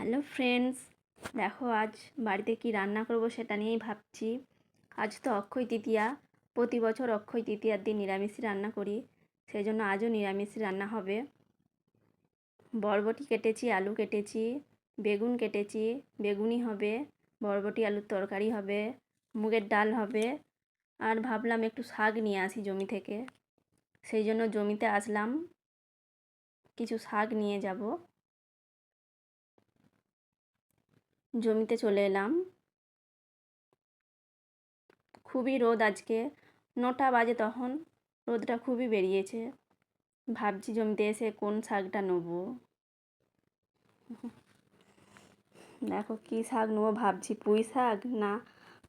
Hello friends, দেখো আজ বাড়িতে কি রান্না করব সেটা নিয়েই ভাবছি। আজ তো অক্ষয় তৃতীয়া। প্রতি বছর অক্ষয় তৃতীয়ার দিন নিরামিষই রান্না করি, সেই জন্য আজও নিরামিষই রান্না হবে। বরবটি কেটেছি, আলু কেটেছি, বেগুন কেটেছি, বেগুনি হবে, বরবটি আলুর তরকারি হবে, মুগের ডাল হবে। আর ভাবলাম একটু শাক নিয়ে আসি জমি থেকে, সেই জন্য জমিতে আসলাম, কিছু শাক নিয়ে যাব। জমিতে চলে এলাম। খুবই রোদ আজকে, 9টা বাজে তখন, রোদটা খুবই বেরিয়েছে। ভাবছি জমিতে এসে কোন শাকটা নেব। দেখো কি শাক নেবো ভাবছি, পুঁই শাক না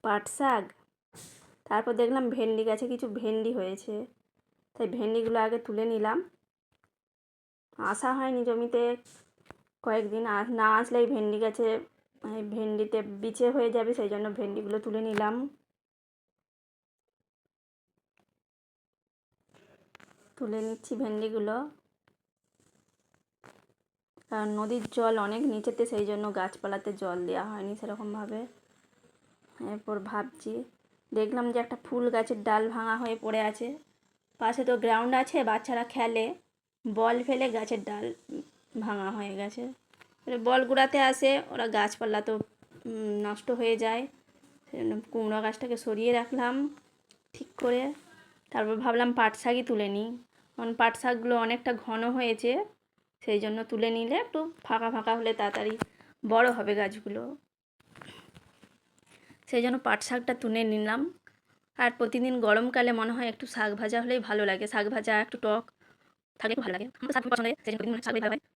পাট শাক। তারপর দেখলাম ভেন্ডি গাছে কিছু ভেন্ডি হয়েছে, তাই ভেন্ডিগুলো আগে তুলে নিলাম। আসা হয়নি জমিতে কয়েকদিন, না আসলেই ভেন্ডি গাছে ভেন্ডিতে বিচে হয়ে যাবে, সেই জন্য ভেন্ডিগুলো তুলে নিলাম। তুলে নিচ্ছি ভেন্ডিগুলো, কারণ নদীর জল অনেক নিচেতে, সেই জন্য গাছপালাতে জল দেওয়া হয়নি সেরকমভাবে। এরপর ভাবছি, দেখলাম যে একটা ফুল গাছের ডাল ভাঙা হয়ে পড়ে আছে, পাশে তো গ্রাউন্ড আছে, বাচ্চারা খেলে, বল ফেলে গাছের ডাল ভাঙা হয়ে গেছে। বল গুড়াতে আসে, ওরা গাছপালা তো নষ্ট হয়ে যায়, সেজন্য কুমড়ো গাছটাকে সরিয়ে রাখলাম ঠিক করে। তারপর ভাবলাম পাট শাকই তুলে নিই, কারণ পাট শাকগুলো অনেকটা ঘন হয়েছে, সেই জন্য তুলে নিলে একটু ফাঁকা ফাঁকা হলে তাড়াতাড়ি বড় হবে গাছগুলো, সেই জন্য পাট শাকটা তুলে নিলাম। আর প্রতিদিন গরমকালে মনে হয় একটু শাক ভাজা হলেই ভালো লাগে, শাক ভাজা একটু টক থাকলে খুব ভালো লাগে। আমার শাক খুব পছন্দ, সেই জন্য প্রতিদিন শাক ভালো হয়।